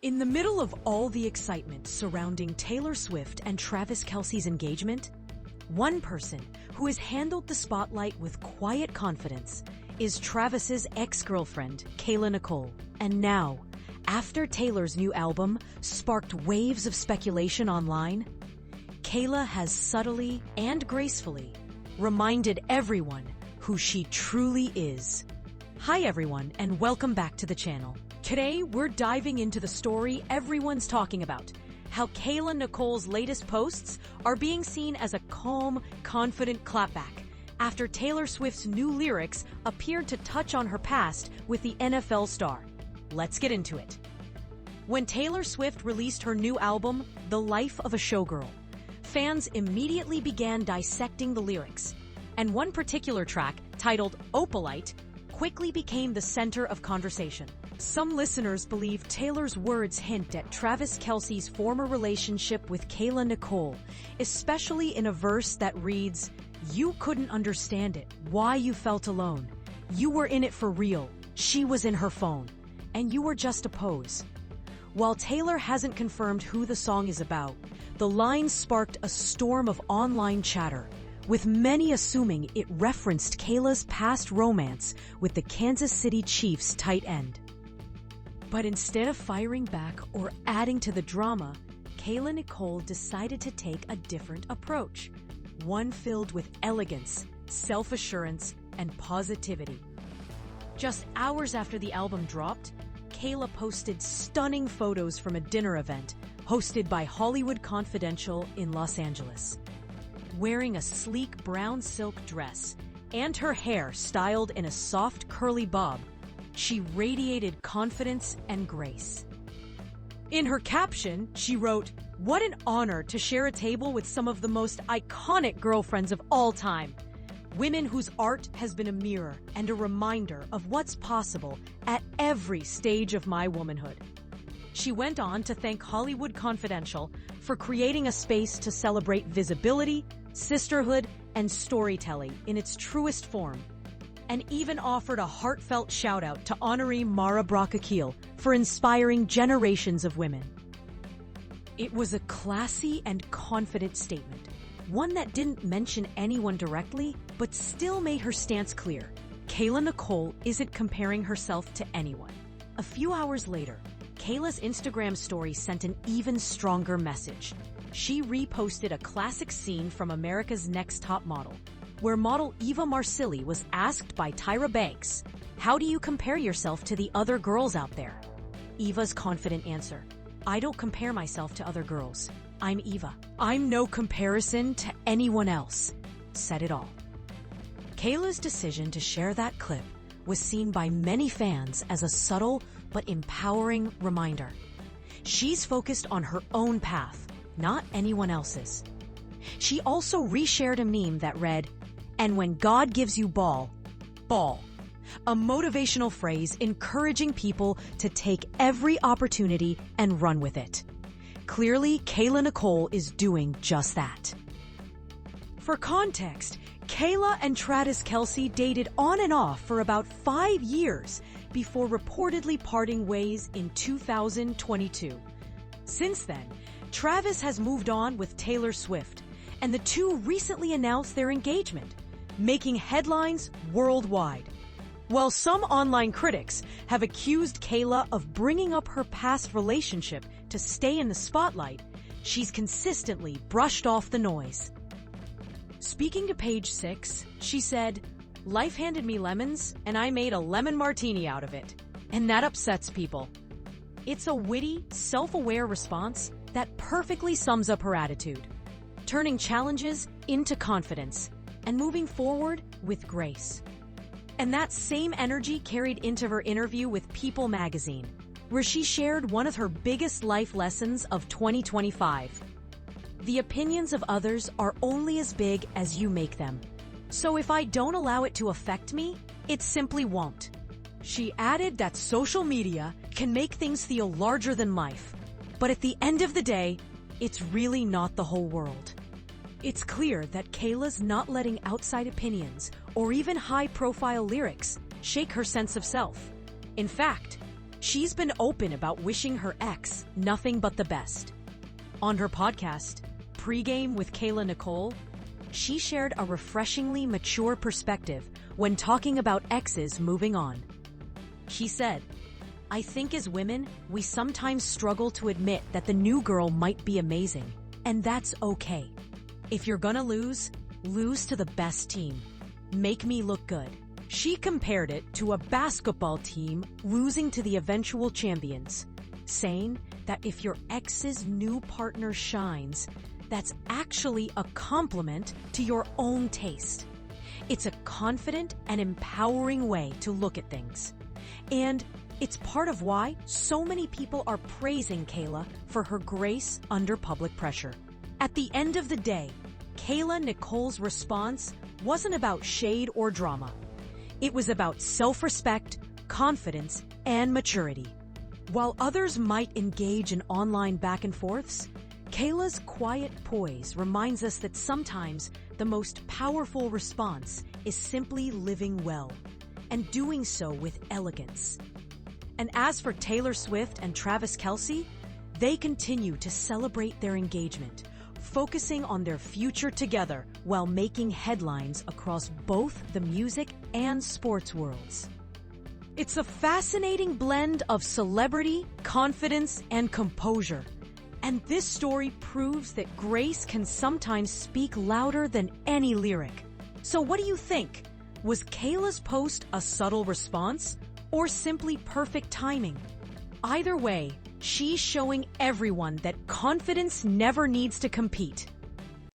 In the middle of all the excitement surrounding Taylor Swift and Travis Kelce's engagement, one person who has handled the spotlight with quiet confidence is Travis's ex-girlfriend, Kayla Nicole. And now, after Taylor's new album sparked waves of speculation online, Kayla has subtly and gracefully reminded everyone who she truly is. Hi everyone, and welcome back to the channel. Today, we're diving into the story everyone's talking about, how Kayla Nicole's latest posts are being seen as a calm, confident clapback after Taylor Swift's new lyrics appeared to touch on her past with the NFL star. Let's get into it. When Taylor Swift released her new album, The Life of a Showgirl, fans immediately began dissecting the lyrics, and one particular track, titled Opalite, quickly became the center of conversation. Some listeners believe Taylor's words hint at Travis Kelce's former relationship with Kayla Nicole, especially in a verse that reads, "You couldn't understand it, why you felt alone. You were in it for real, she was in her phone, and you were just a pose." While Taylor hasn't confirmed who the song is about, the line sparked a storm of online chatter, with many assuming it referenced Kayla's past romance with the Kansas City Chiefs tight end. But instead of firing back or adding to the drama, Kayla Nicole decided to take a different approach, one filled with elegance, self-assurance, and positivity. Just hours after the album dropped, Kayla posted stunning photos from a dinner event hosted by Hollywood Confidential in Los Angeles. Wearing a sleek brown silk dress and her hair styled in a soft curly bob, she radiated confidence and grace. In her caption, she wrote, "What an honor to share a table with some of the most iconic girlfriends of all time. Women whose art has been a mirror and a reminder of what's possible at every stage of my womanhood." She went on to thank Hollywood Confidential for creating a space to celebrate visibility, sisterhood, and storytelling in its truest form, and even offered a heartfelt shout-out to honoree Mara Brock-Akil for inspiring generations of women. It was a classy and confident statement, one that didn't mention anyone directly, but still made her stance clear. Kayla Nicole isn't comparing herself to anyone. A few hours later, Kayla's Instagram story sent an even stronger message. She reposted a classic scene from America's Next Top Model, where model Eva Marsili was asked by Tyra Banks, "How do you compare yourself to the other girls out there?" Eva's confident answer, "I don't compare myself to other girls. I'm Eva. I'm no comparison to anyone else," said it all. Kayla's decision to share that clip was seen by many fans as a subtle but empowering reminder. She's focused on her own path, not anyone else's. She also reshared a meme that read, "And when God gives you ball, ball," a motivational phrase encouraging people to take every opportunity and run with it. Clearly, Kayla Nicole is doing just that. For context, Kayla and Travis Kelce dated on and off for about 5 years before reportedly parting ways in 2022. Since then, Travis has moved on with Taylor Swift, and the two recently announced their engagement, making headlines worldwide. While some online critics have accused Kayla of bringing up her past relationship to stay in the spotlight, she's consistently brushed off the noise. Speaking to Page 6, she said, "Life handed me lemons, and I made a lemon martini out of it. And that upsets people." It's a witty, self-aware response that perfectly sums up her attitude, turning challenges into confidence and moving forward with grace. And that same energy carried into her interview with People magazine, where she shared one of her biggest life lessons of 2025. "The opinions of others are only as big as you make them. So if I don't allow it to affect me, it simply won't." She added that social media can make things feel larger than life, but at the end of the day, it's really not the whole world. It's clear that Kayla's not letting outside opinions or even high-profile lyrics shake her sense of self. In fact, She's been open about wishing her ex nothing but the best. On her podcast, Pregame with Kayla Nicole, she shared a refreshingly mature perspective when talking about exes moving on. She said, "I think as women, we sometimes struggle to admit that the new girl might be amazing, and that's okay. If you're gonna lose, lose to the best team. Make me look good." She compared it to a basketball team losing to the eventual champions, saying that if your ex's new partner shines, that's actually a compliment to your own taste. It's a confident and empowering way to look at things. And it's part of why so many people are praising Kayla for her grace under public pressure. At the end of the day, Kayla Nicole's response wasn't about shade or drama. It was about self-respect, confidence, and maturity. While others might engage in online back and forths, Kayla's quiet poise reminds us that sometimes the most powerful response is simply living well, and doing so with elegance. And as for Taylor Swift and Travis Kelce, they continue to celebrate their engagement, focusing on their future together while making headlines across both the music and sports worlds. It's a fascinating blend of celebrity, confidence, and composure. And this story proves that grace can sometimes speak louder than any lyric. So what do you think? Was Kayla's post a subtle response or simply perfect timing? Either way, she's showing everyone that confidence never needs to compete.